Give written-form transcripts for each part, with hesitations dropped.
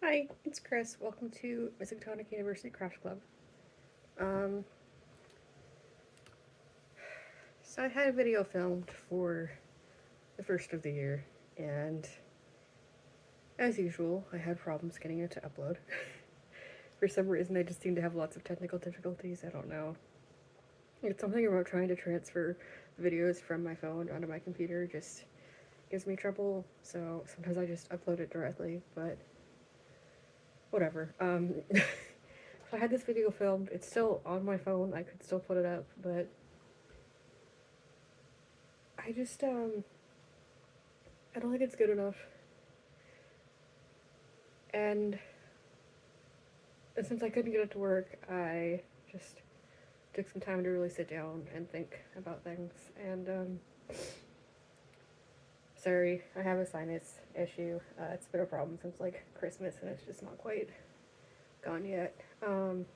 Hi, it's Chris. Welcome to Miskatonic University Craft Club. Um, so I had a video filmed for the first of the year, and as usual, I had problems getting it to upload. For some reason, I just seem to have lots of technical difficulties. I don't know. It's something about trying to transfer videos from my phone onto my computer just gives me trouble, so sometimes I just upload it directly, but whatever. So I had this video filmed. It's still on my phone. I could still put it up, but I just I don't think it's good enough. And since I couldn't get it to work, I just took some time to really sit down and think about things. And sorry, I have a sinus issue. It's been a problem since like Christmas, and it's just not quite gone yet. I'm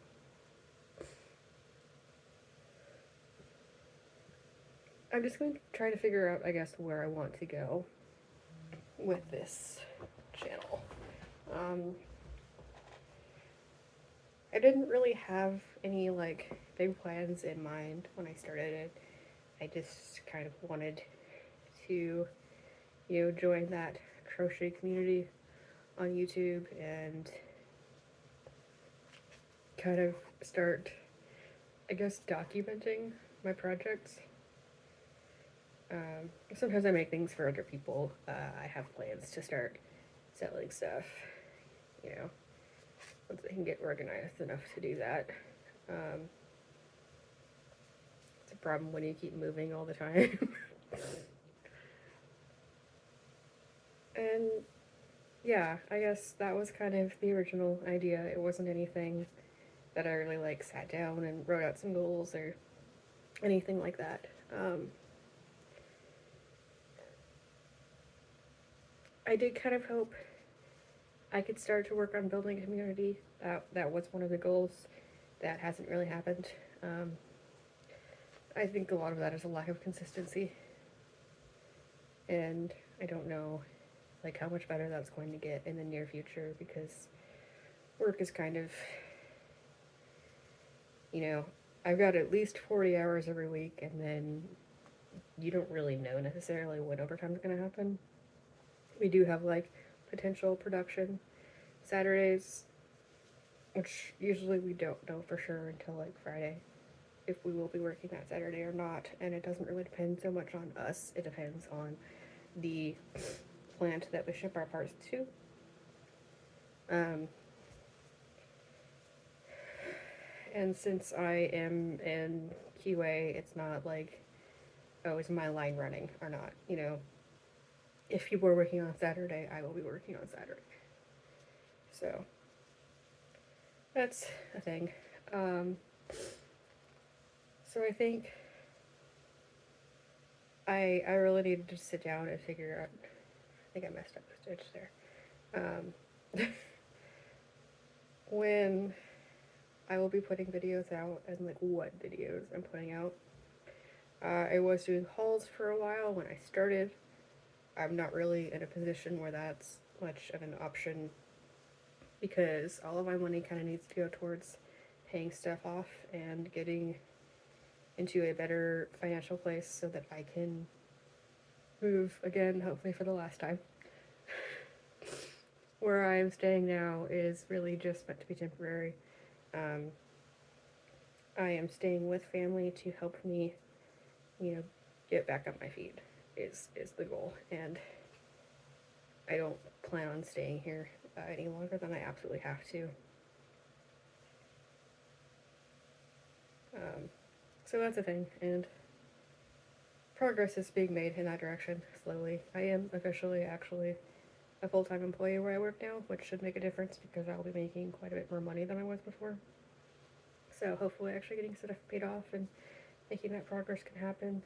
just going to try to figure out, I guess, where I want to go with this channel. I didn't really have any like big plans in mind when I started it. I just kind of wanted to, join that crochet community on YouTube and kind of start, I guess, documenting my projects. Sometimes I make things for other people. I have plans to start selling stuff, you know, once I can get organized enough to do that. It's a problem when you keep moving all the time. And yeah, I guess that was kind of the original idea. It wasn't anything that I really like sat down and wrote out some goals or anything like that. I did kind of hope I could start to work on building a community. That was one of the goals. That hasn't really happened. I think a lot of that is a lack of consistency, and I don't know like how much better that's going to get in the near future because work is kind of, I've got at least 40 hours every week, and then you don't really know necessarily when overtime is going to happen. We do have like potential production Saturdays, which usually we don't know for sure until like Friday if we will be working that Saturday or not. And it doesn't really depend so much on us, it depends on the plant that we ship our parts to. And since I am in QA, it's not like, oh, is my line running or not? If people are working on Saturday, I will be working on Saturday. So that's a thing. So I think I really needed to sit down and figure out. I think I messed up the stitch there. When I will be putting videos out and like what videos I'm putting out. I was doing hauls for a while when I started. I'm not really in a position where that's much of an option because all of my money kind of needs to go towards paying stuff off and getting into a better financial place so that I can move again, hopefully for the last time. Where I am staying now is really just meant to be temporary. I am staying with family to help me, get back on my feet is the goal, and I don't plan on staying here any longer than I absolutely have to. So that's a thing, and progress is being made in that direction slowly. I am officially actually a full-time employee where I work now, which should make a difference because I'll be making quite a bit more money than I was before. So hopefully actually getting stuff paid off and making that progress can happen.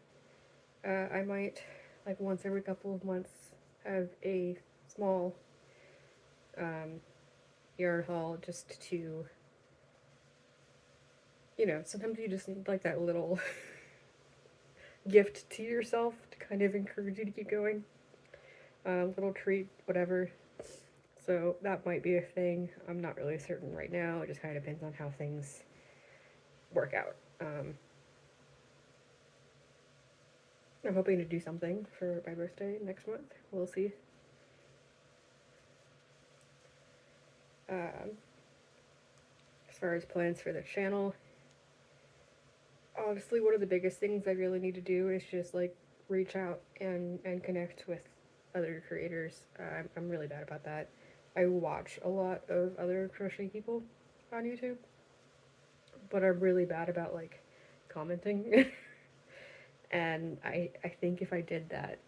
I might, like once every couple of months, have a small yard haul just to, sometimes you just need like that little gift to yourself to kind of encourage you to keep going. Little treat, whatever. So that might be a thing. I'm not really certain right now. It just kind of depends on how things work out. I'm hoping to do something for my birthday next month. We'll see. As far as plans for the channel, honestly, one of the biggest things I really need to do is just like reach out and connect with other creators. I'm really bad about that. I watch a lot of other crochet people on YouTube, but I'm really bad about like commenting. And I think if I did that,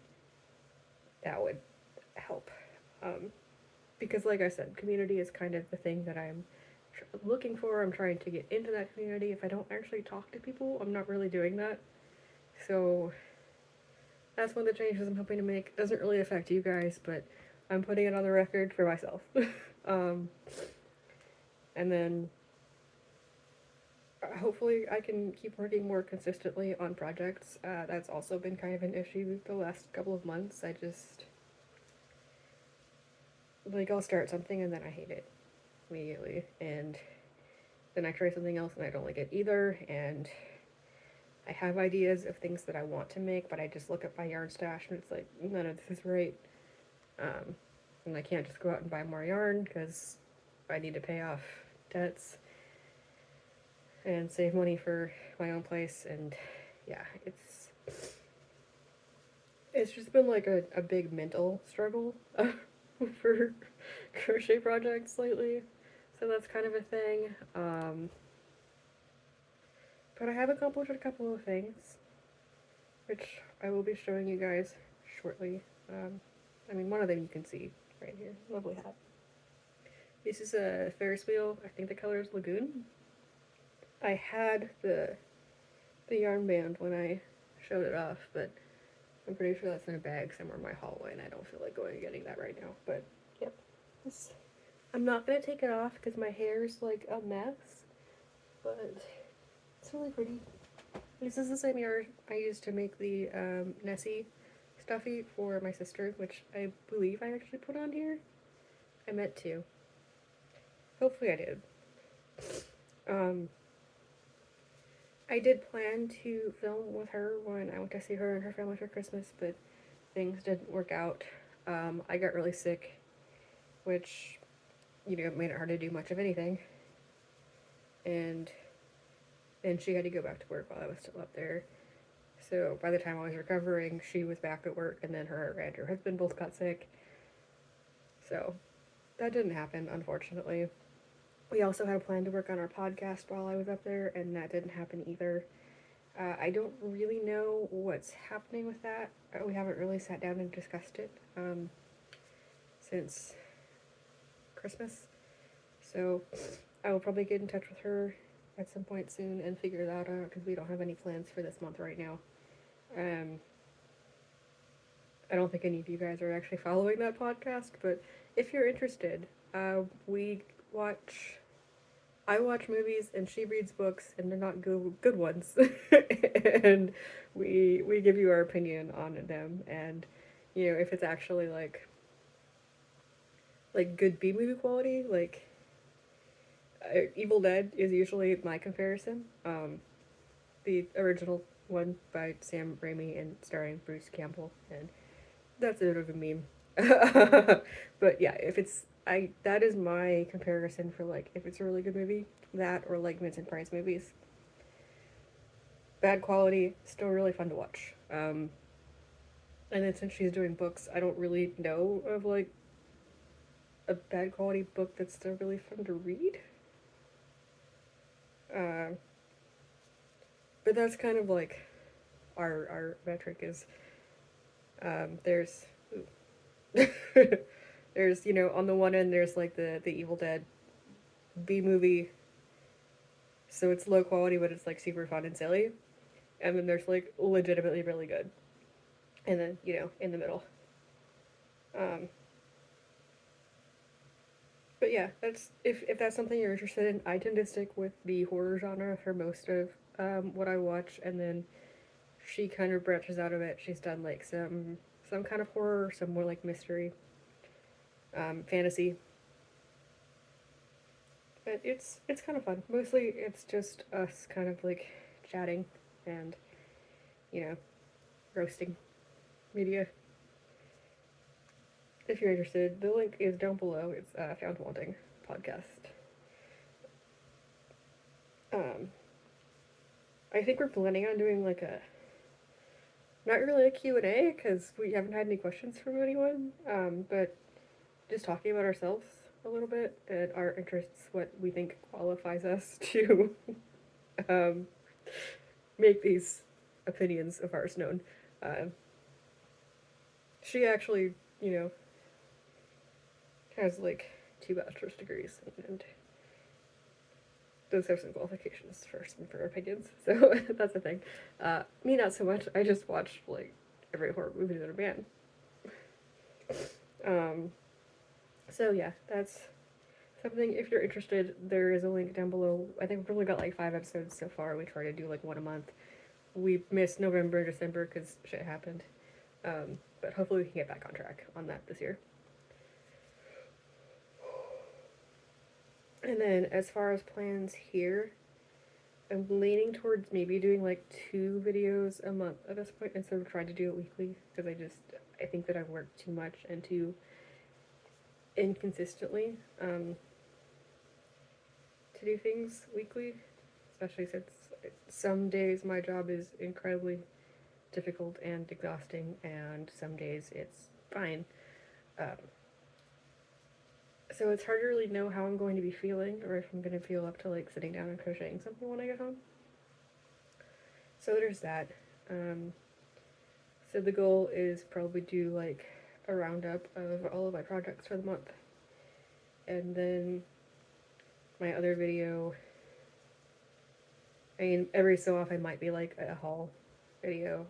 that would help. Um, because, like I said, community is kind of the thing that I'm looking for. I'm trying to get into that community. If I don't actually talk to people, I'm not really doing that. So that's one of the changes I'm hoping to make. It doesn't really affect you guys, but I'm putting it on the record for myself. um, and then hopefully I can keep working more consistently on projects. That's also been kind of an issue the last couple of months. I just, like, I'll start something and then I hate it immediately. And then I try something else and I don't like it either. And I have ideas of things that I want to make, but I just look at my yarn stash and it's like, none of this is right. And I can't just go out and buy more yarn because I need to pay off debts and save money for my own place. And yeah, it's just been like a big mental struggle for crochet projects lately. So that's kind of a thing. But I have accomplished a couple of things, which I will be showing you guys shortly. I mean, one of them you can see right here. Lovely hat. This is a Ferris wheel. I think the color is Lagoon. I had the yarn band when I showed it off, but I'm pretty sure that's in a bag somewhere in my hallway, and I don't feel like going and getting that right now. But yep, I'm not gonna take it off because my hair is like a mess, but it's really pretty. This is the same yarn I used to make the Nessie stuffy for my sister, which I believe I actually put on here. I meant to. Hopefully I did. I did plan to film with her when I went to see her and her family for Christmas, but things didn't work out. I got really sick, which, made it hard to do much of anything. And then she had to go back to work while I was still up there. So by the time I was recovering, she was back at work, and then her and her husband both got sick. So that didn't happen, unfortunately. We also had a plan to work on our podcast while I was up there, and that didn't happen either. I don't really know what's happening with that. We haven't really sat down and discussed it since Christmas. So I will probably get in touch with her at some point soon and figure that out because we don't have any plans for this month right now. I don't think any of you guys are actually following that podcast, but if you're interested, I watch movies and she reads books, and they're not good ones. And we give you our opinion on them, and if it's actually like good B movie quality, like Evil Dead is usually my comparison. The original one by Sam Raimi and starring Bruce Campbell, and that's a bit of a meme. But yeah, that is my comparison for like if it's a really good movie, that or like Vincent Price movies. Bad quality, still really fun to watch. And then since she's doing books, I don't really know of like a bad quality book that's still really fun to read. But that's kind of like our metric is there's there's on the one end there's like the Evil Dead B movie, so it's low quality but it's like super fun and silly, and then there's like legitimately really good, and then in the middle. But yeah, that's if that's something you're interested in. I tend to stick with the horror genre for most of what I watch, and then she kind of branches out of it. She's done like some kind of horror, some more like mystery, fantasy. But it's kind of fun. Mostly it's just us kind of like chatting and, you know, roasting media. If you're interested, the link is down below. It's Found Wanting podcast. Um, I think we're planning on doing like a, not really a Q&A because we haven't had any questions from anyone, but just talking about ourselves a little bit and our interests, what we think qualifies us to um, make these opinions of ours known. Uh, she actually, you know, has like 2 bachelor's degrees, and those are some qualifications for some for opinions. So that's the thing. Me, not so much. I just watch like every horror movie that are banned. Um, so yeah, that's something. If you're interested, there is a link down below. I think we've only got like 5 episodes so far. We try to do like one a month. We missed November, December because shit happened. But hopefully we can get back on track on that this year. And then as far as plans here, I'm leaning towards maybe doing like 2 videos a month at this point instead of trying to do it weekly because I think that I've worked too much and too inconsistently to do things weekly, especially since some days my job is incredibly difficult and exhausting, and some days it's fine. Um, so it's hard to really know how I'm going to be feeling or if I'm going to feel up to like sitting down and crocheting something when I get home. So there's that. So the goal is probably do like a roundup of all of my projects for the month. And then my other video, I mean, every so often might be like a haul video.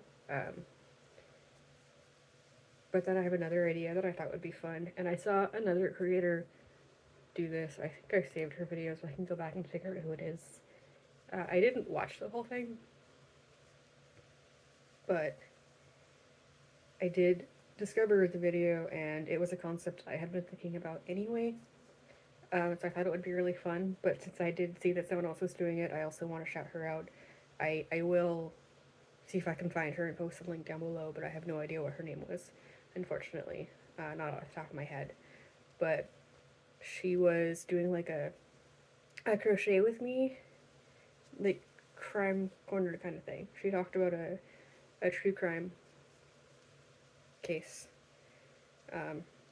But then I have another idea that I thought would be fun. And I saw another creator do this. I think I saved her video so I can go back and figure out who it is. I didn't watch the whole thing, but I did discover the video, and it was a concept I had been thinking about anyway. So I thought it would be really fun, but since I did see that someone else was doing it, I also want to shout her out. I will see if I can find her and post a link down below, but I have no idea what her name was, unfortunately. Not off the top of my head. But she was doing like a crochet with me, like crime corner kind of thing. She talked about a true crime case,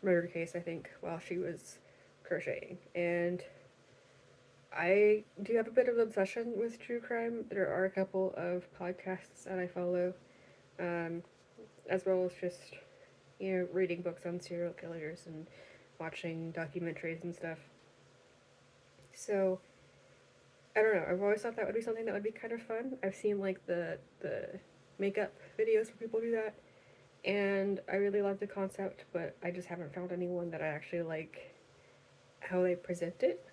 murder case, I think, while she was crocheting. And I do have a bit of an obsession with true crime. There are a couple of podcasts that I follow, as well as just, you know, reading books on serial killers and watching documentaries and stuff. So, I don't know, I've always thought that would be something that would be kind of fun. I've seen, like, the makeup videos where people do that, and I really love the concept, but I just haven't found anyone that I actually like how they present it.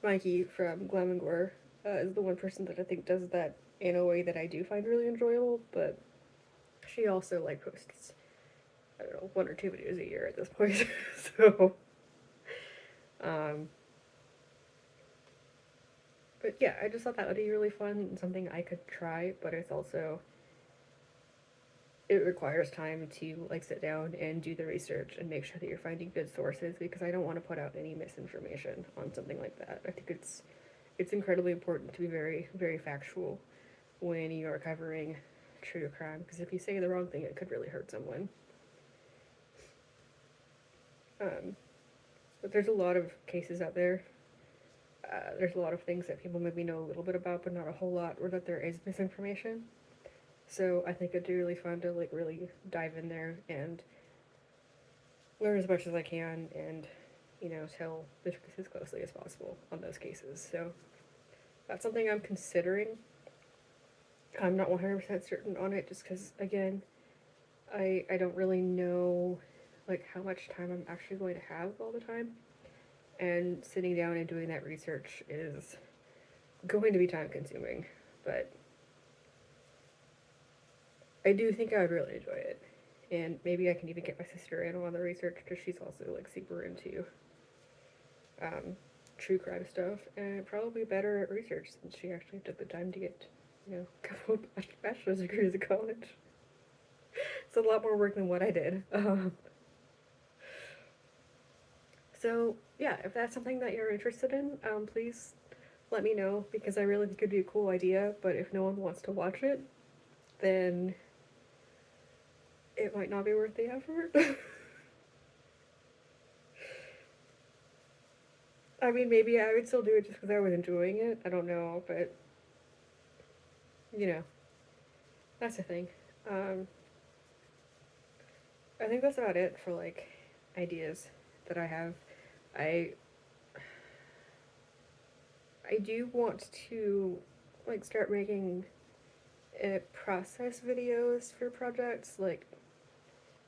Mikey from Glam and Gore is the one person that I think does that in a way that I do find really enjoyable, but she also, like, posts, I don't know, 1 or 2 videos a year at this point, so, but yeah, I just thought that would be really fun and something I could try, but it's also, it requires time to, like, sit down and do the research and make sure that you're finding good sources, because I don't want to put out any misinformation on something like that. I think it's incredibly important to be very, very factual when you are covering true crime, because if you say the wrong thing, it could really hurt someone. But there's a lot of cases out there. There's a lot of things that people maybe know a little bit about, but not a whole lot, or that there is misinformation. So I think it'd be really fun to, like, really dive in there and learn as much as I can and, you know, tell the truth as closely as possible on those cases. So that's something I'm considering. I'm not 100% certain on it just because, again, I don't really know, like, how much time I'm actually going to have all the time. And sitting down and doing that research is going to be time consuming, but I do think I would really enjoy it. And maybe I can even get my sister in on the research because she's also, like, super into true crime stuff, and probably better at research since she actually took the time to get, a couple of bachelor's degrees at college. It's a lot more work than what I did. So yeah, if that's something that you're interested in, please let me know because I really think it'd be a cool idea. But if no one wants to watch it, then it might not be worth the effort. I mean, maybe I would still do it just because I was enjoying it. I don't know, but you know, that's the thing. Um, I think that's about it for like ideas that I have. I I do want to like start making process videos for projects, like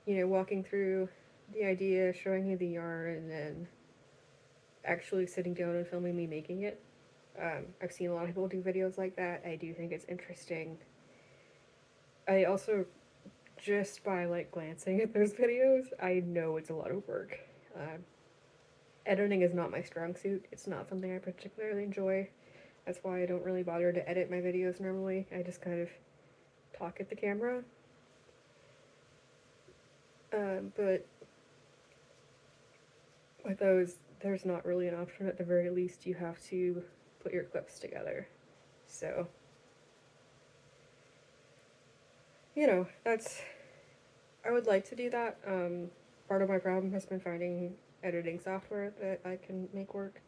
walking through the idea, showing you the yarn, and then actually sitting down and filming me making it. I've seen a lot of people do videos like that. I do think it's interesting. I also, just by like glancing at those videos, I know it's a lot of work. Editing is not my strong suit. It's not something I particularly enjoy. That's why I don't really bother to edit my videos normally. I just kind of talk at the camera. But with those, there's not really an option. At the very least, you have to put your clips together. So, that's. I would like to do that. Part of my problem has been finding editing software that I can make work.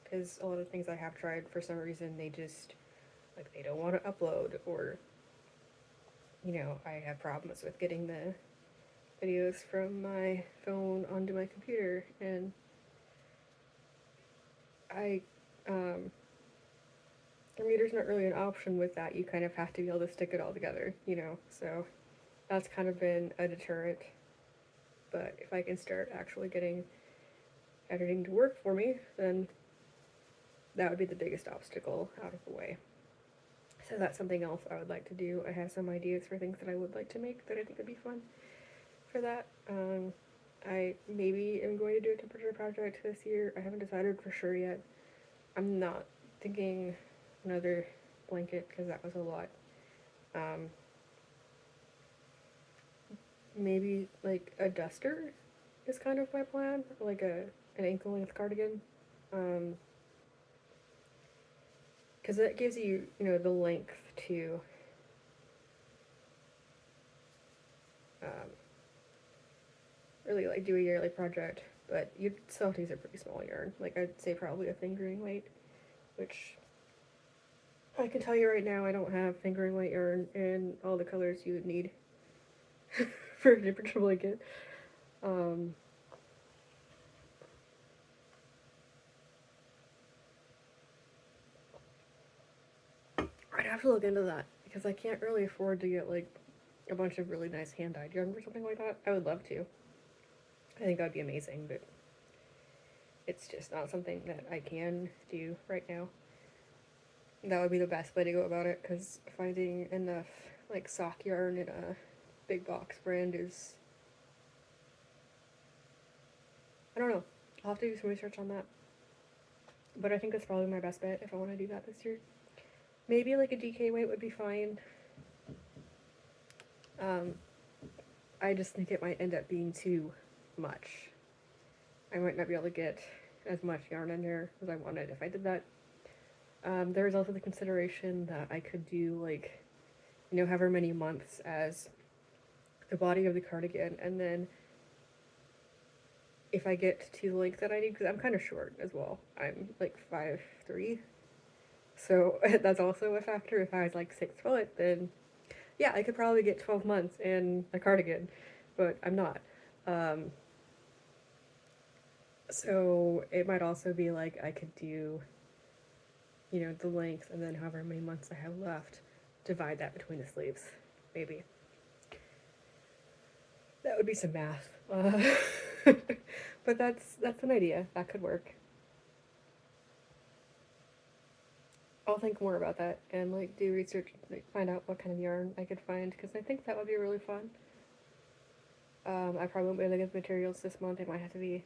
Because a lot of things I have tried, for some reason, they just, like, they don't want to upload, or, I have problems with getting the videos from my phone onto my computer, and I, there's not really an option with that. You kind of have to be able to stick it all together, so that's kind of been a deterrent. But if I can start actually getting editing to work for me, then that would be the biggest obstacle out of the way. So that's something else I would like to do. I have some ideas for things that I would like to make that I think would be fun for that. I maybe am going to do a temperature project this year. I haven't decided for sure yet. I'm not thinking another blanket because that was a lot. Maybe like a duster is kind of my plan, like an ankle length cardigan. Because that gives you, the length to really like do a yearly project, but you'd still have to use a pretty small yarn. Like I'd say probably a fingering weight, which I can tell you right now I don't have fingering weight yarn in all the colors you would need for a temperature blanket. I'd have to look into that because I can't really afford to get like a bunch of really nice hand-dyed yarn or something like that. I would love to. I think that'd be amazing, but it's just not something that I can do right now. That would be the best way to go about it, because finding enough like sock yarn in a big box brand is, I don't know. I'll have to do some research on that. But I think that's probably my best bet if I want to do that this year. Maybe like a DK weight would be fine. I just think it might end up being too much. I might not be able to get as much yarn in there as I wanted if I did that. There is also the consideration that I could do like, however many months as the body of the cardigan, and then if I get to the length that I need, because I'm kind of short as well. I'm like 5'3", so that's also a factor. If I was like 6 foot, then yeah, I could probably get 12 months in a cardigan, but I'm not. So it might also be like I could do, the length, and then however many months I have left, divide that between the sleeves, maybe. That would be some math. But that's an idea. That could work. I'll think more about that and like do research, like find out what kind of yarn I could find, because I think that would be really fun. I probably won't be able to get the materials this month. It might have to be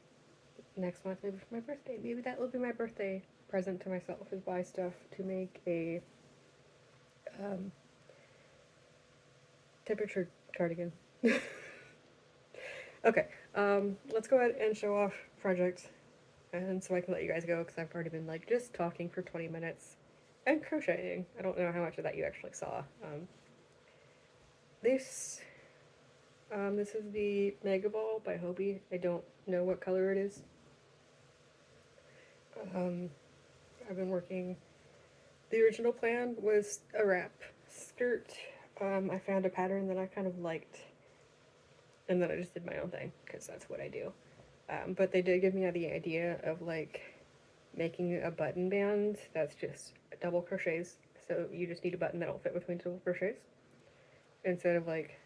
next month, maybe for my birthday. Maybe that will be my birthday present to myself, is buy stuff to make a um, temperature cardigan. Okay, let's go ahead and show off projects, and so I can let you guys go because I've already been like just talking for 20 minutes and crocheting. I don't know how much of that you actually saw. This this is the Mega Ball by Hobie. I don't know what color it is. I've been working. The original plan was a wrap skirt. I found a pattern that I kind of liked, and then I just did my own thing because that's what I do. But they did give me the idea of like making a button band that's just double crochets. So you just need a button that'll fit between double crochets instead of like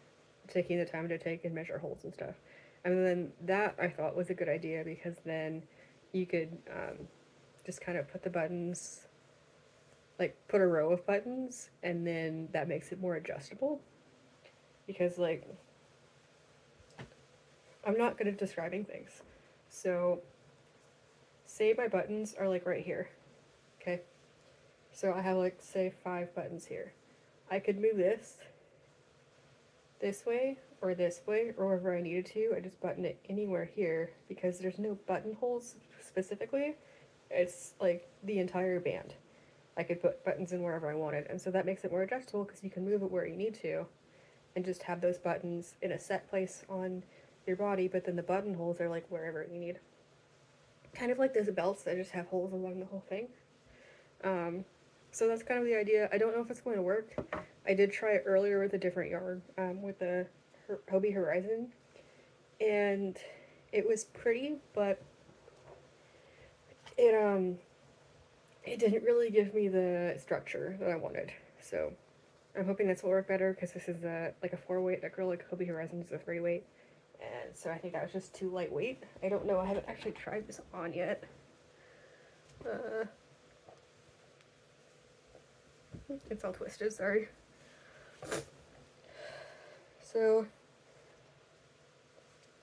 taking the time to take and measure holes and stuff. And then that I thought was a good idea because then you could just kind of put the buttons, like put a row of buttons, and then that makes it more adjustable. Because like, I'm not good at describing things. So, say my buttons are like right here, okay? So I have like, say 5 buttons here. I could move this way, or wherever I needed to. I just button it anywhere here because there's no buttonholes specifically. It's like the entire band. I could put buttons in wherever I wanted, and so that makes it more adjustable because you can move it where you need to and just have those buttons in a set place on your body, but then the buttonholes are like wherever you need. Kind of like those belts that just have holes along the whole thing. So that's kind of the idea. I don't know if it's going to work. I did try it earlier with a different yarn, with the Hobie Horizon, and it was pretty, but it didn't really give me the structure that I wanted. So I'm hoping this will work better because this is like a 4-weight acrylic. Hobie Horizon is a 3-weight, and so I think that was just too lightweight. I don't know. I haven't actually tried this on yet. It's all twisted, sorry. So,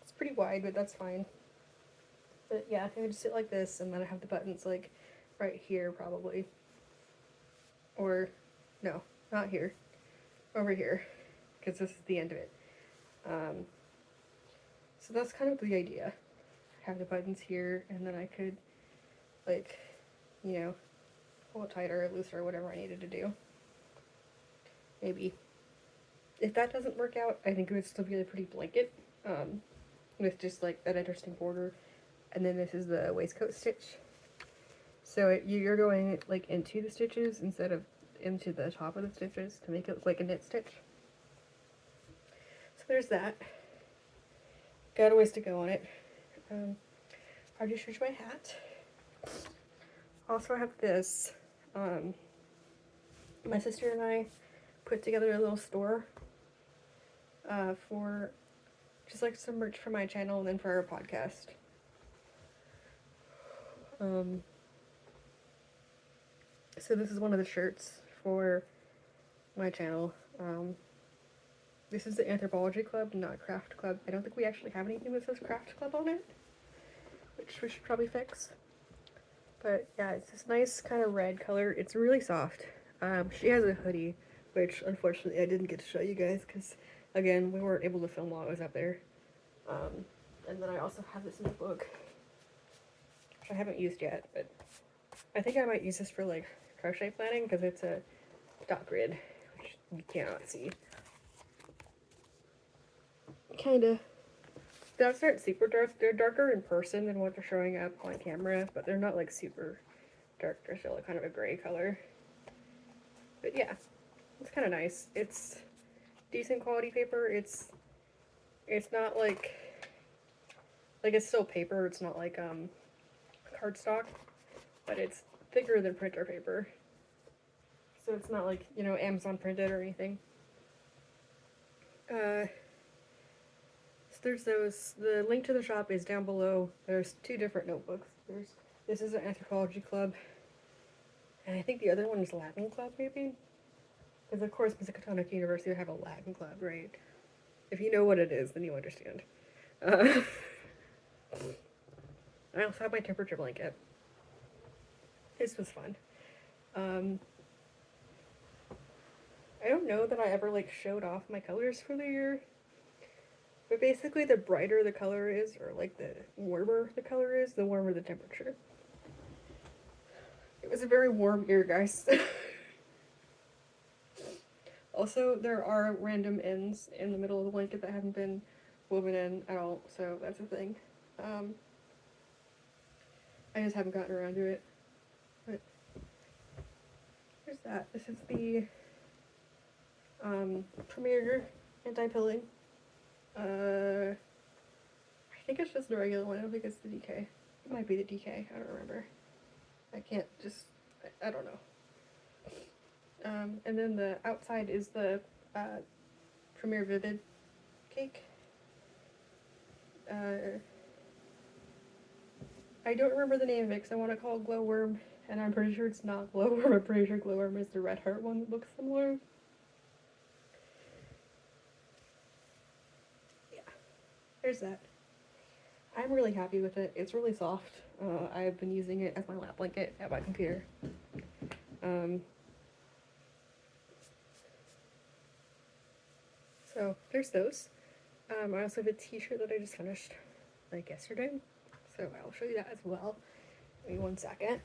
it's pretty wide, but that's fine. But yeah, I think I just sit like this, and then I have the buttons like right here probably. Or, no, not here. Over here, because this is the end of it. So that's kind of the idea. Have the buttons here, and then I could, like, you know, pull it tighter or looser or whatever I needed to do. Maybe. If that doesn't work out, I think it would still be a pretty blanket, with just like that interesting border. And then this is the waistcoat stitch. So you're going like into the stitches instead of into the top of the stitches to make it look like a knit stitch. So there's that. Got a ways to go on it. I just switched my hat. Also, I have this. My sister and I put together a little store for just like some merch for my channel and then for our podcast. So this is one of the shirts for my channel. This is the Anthropology Club, not Craft Club. I don't think we actually have anything that says Craft Club on it, which we should probably fix. But yeah, it's this nice kind of red color. It's really soft. She has a hoodie, which unfortunately I didn't get to show you guys because, again, we weren't able to film while I was up there. And then I also have this notebook, which I haven't used yet, but I think I might use this for like crochet planning because it's a dot grid, which you cannot see. Kinda. The dots aren't super dark. They're darker in person than what they're showing up on camera, but they're not like super dark. They're still kind of a gray color. But yeah, it's kind of nice. It's decent quality paper. It's not like it's still paper. It's not like cardstock, but it's thicker than printer paper. So it's not like, you know, Amazon printed or anything. So there's those. The link to the shop is down below. There's 2 different notebooks. This is an Anthropology Club, and I think the other one is Latin Club, maybe? Because of course Miskatonic University would have a Latin Club, right? If you know what it is, then you understand. I also have my temperature blanket. This was fun. Um, I don't know that I ever like showed off my colors for the year, but basically the brighter the color is, or like the warmer the color is, the warmer the temperature. It was a very warm year, guys. Also, there are random ends in the middle of the blanket that haven't been woven in at all, so that's a thing. I just haven't gotten around to it. But here's that. This is the Premier Antipilling. I think it's just the regular one. I don't think it's the DK. It might be the DK. I don't remember. I can't just. I don't know. And then the outside is the Premier Vivid cake. I don't remember the name of it because I want to call it Glowworm, and I'm pretty sure it's not Glowworm. I'm pretty sure Glowworm is the red heart one that looks similar. Yeah, there's that. I'm really happy with it. It's really soft. I've been using it as my lap blanket at my computer. So there's those. I also have a t-shirt that I just finished like yesterday, so I'll show you that as well. Give me 1 second.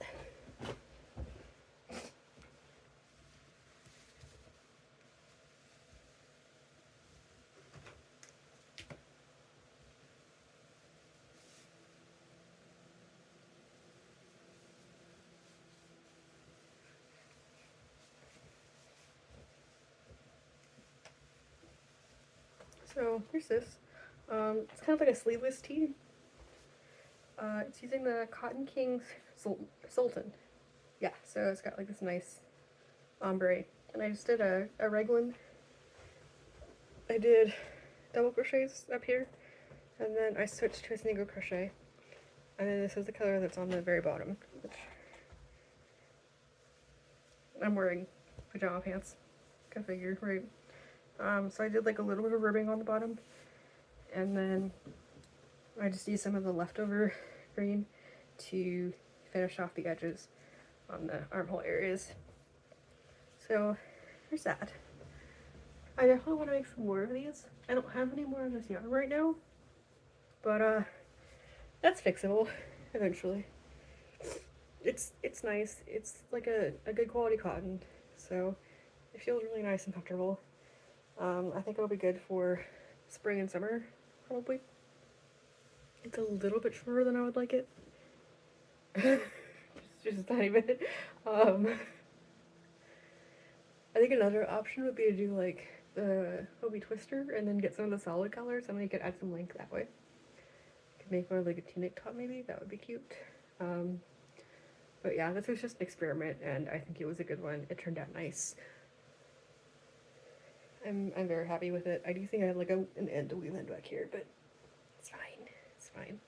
So here's this. It's kind of like a sleeveless tee. It's using the Cotton Kings Sultan. Yeah, so it's got like this nice ombre. And I just did a raglan. I did double crochets up here, and then I switched to a single crochet. And then this is the color that's on the very bottom, which I'm wearing pajama pants. Go figure, right? So I did like a little bit of ribbing on the bottom, and then I just used some of the leftover green to finish off the edges on the armhole areas. So there's that. I definitely want to make some more of these. I don't have any more of this yarn right now, but that's fixable eventually. It's nice. It's like a good quality cotton, so it feels really nice and comfortable. I think it'll be good for spring and summer, probably. It's a little bit shorter than I would like it. just a tiny bit. I think another option would be to do like the Hobie Twister and then get some of the solid colors, and then you could add some length that way. Could make more like a tunic top maybe, that would be cute. But yeah, this was just an experiment, and I think it was a good one. It turned out nice. I'm very happy with it. I do think I had like an end to weave in back here, but it's fine. It's fine.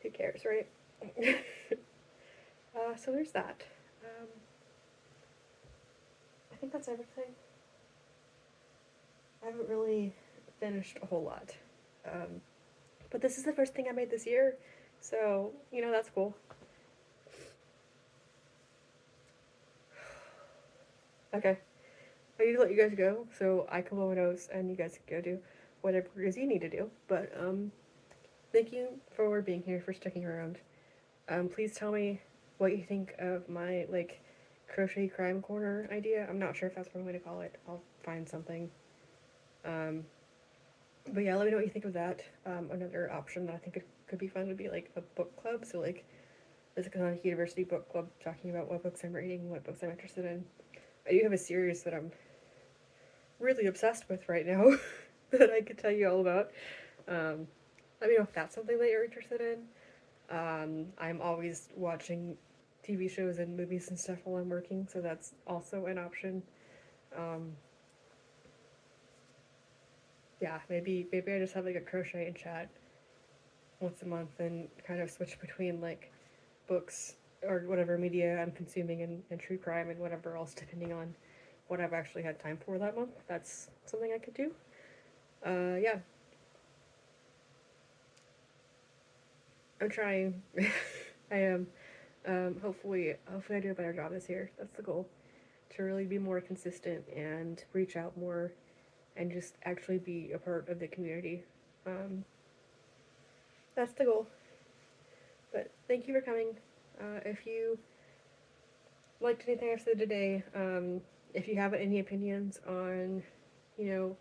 Who cares, right? So there's that. I think that's everything. I haven't really finished a whole lot. But this is the first thing I made this year, so, you know, that's cool. Okay. I need to let you guys go, so I can blow my nose and you guys can go do whatever it is you need to do. But, thank you for being here, for sticking around. Please tell me what you think of my, like, crochet crime corner idea. I'm not sure if that's what I'm going to call it. I'll find something. But yeah, let me know what you think of that. Another option that I think could be fun would be, like, a book club. So, like, Miskatonic University Book Club, talking about what books I'm reading, what books I'm interested in. I do have a series that I'm really obsessed with right now that I could tell you all about. Let me know if that's something that you're interested in. I'm always watching TV shows and movies and stuff while I'm working, so that's also an option. Yeah, maybe I just have like a crochet and chat once a month and kind of switch between like books or whatever media I'm consuming and true crime and whatever else, depending on what I've actually had time for that month. That's something I could do. Yeah. I'm trying. I am. Hopefully I do a better job this year. That's the goal. To really be more consistent and reach out more and just actually be a part of the community. Um, that's the goal. But thank you for coming. If you liked anything I said today, if you have any opinions on, you know,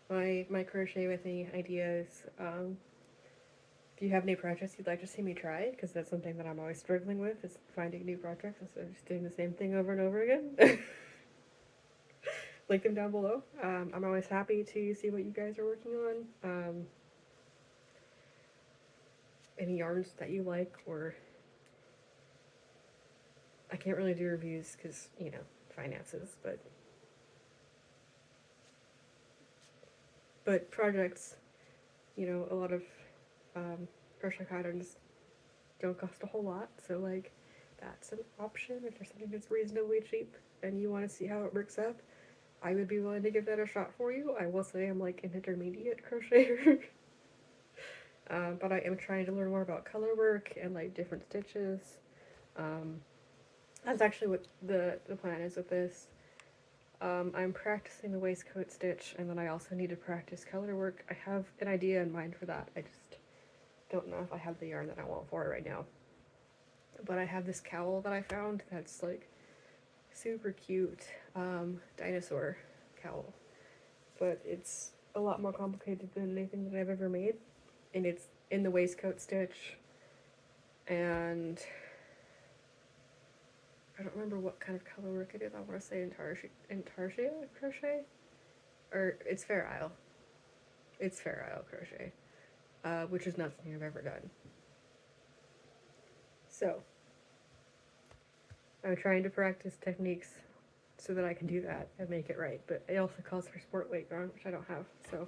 my crochet with any ideas, if you have any projects you'd like to see me try, because that's something that I'm always struggling with, is finding new projects instead of just doing the same thing over and over again. Link them down below. I'm always happy to see what you guys are working on. Any yarns that you like, or I can't really do reviews because, you know, finances, but projects, you know, a lot of crochet patterns don't cost a whole lot, so like that's an option. If there's something that's reasonably cheap and you want to see how it works up, I would be willing to give that a shot for you. I will say I'm like an intermediate crocheter. But I am trying to learn more about color work and like different stitches. Um, that's actually what the plan is with this. I'm practicing the waistcoat stitch, and then I also need to practice color work. I have an idea in mind for that. I just don't know if I have the yarn that I want for it right now. But I have this cowl that I found that's like super cute dinosaur cowl. But it's a lot more complicated than anything that I've ever made. And it's in the waistcoat stitch. And I don't remember what kind of color work it is. I want to say intarsia crochet? Or it's Fair Isle. It's Fair Isle crochet. Which is not something I've ever done. So, I'm trying to practice techniques so that I can do that and make it right. But it also calls for sport weight yarn, which I don't have, so.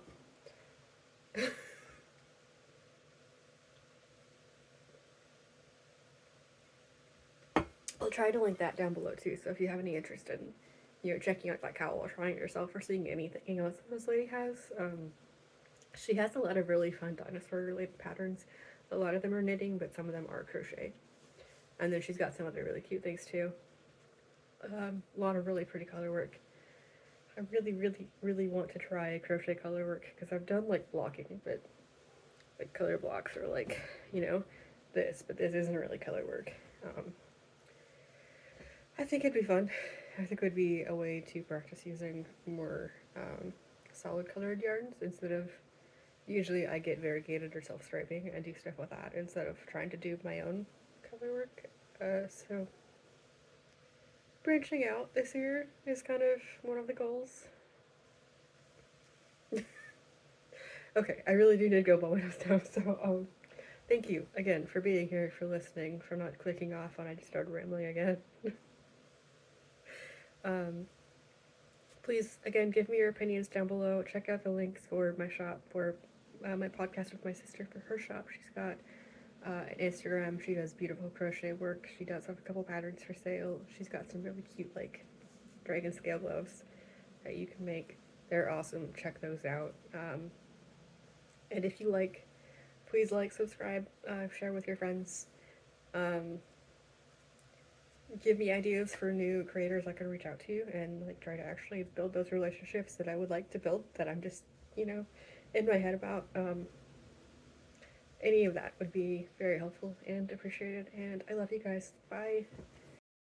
I'll try to link that down below too, so if you have any interest in, you know, checking out that cowl or trying it yourself or seeing anything else that this lady has, she has a lot of really fun dinosaur related patterns. A lot of them are knitting, but some of them are crochet. And then she's got some other really cute things too. A lot of really pretty color work. I really, really, really want to try crochet color work because I've done like blocking, but like color blocks are like, you know, this, but this isn't really color work. I think it'd be fun. I think it would be a way to practice using more solid colored yarns instead of, usually I get variegated or self-striping and do stuff with that instead of trying to do my own color work. So branching out this year is kind of one of the goals. Okay, I really do need to go by windows now, so thank you again for being here, for listening, for not clicking off when I just started rambling again. Please, again, give me your opinions down below. Check out the links for my shop, for my podcast with my sister, for her shop. She's got an Instagram. She does beautiful crochet work. She does have a couple patterns for sale. She's got some really cute, like, dragon scale gloves that you can make. They're awesome. Check those out. And if you like, please like, subscribe, share with your friends. Give me ideas for new creators I can reach out to and like try to actually build those relationships that I would like to build that I'm just, you know, in my head about. Any of that would be very helpful and appreciated, and I love you guys. Bye.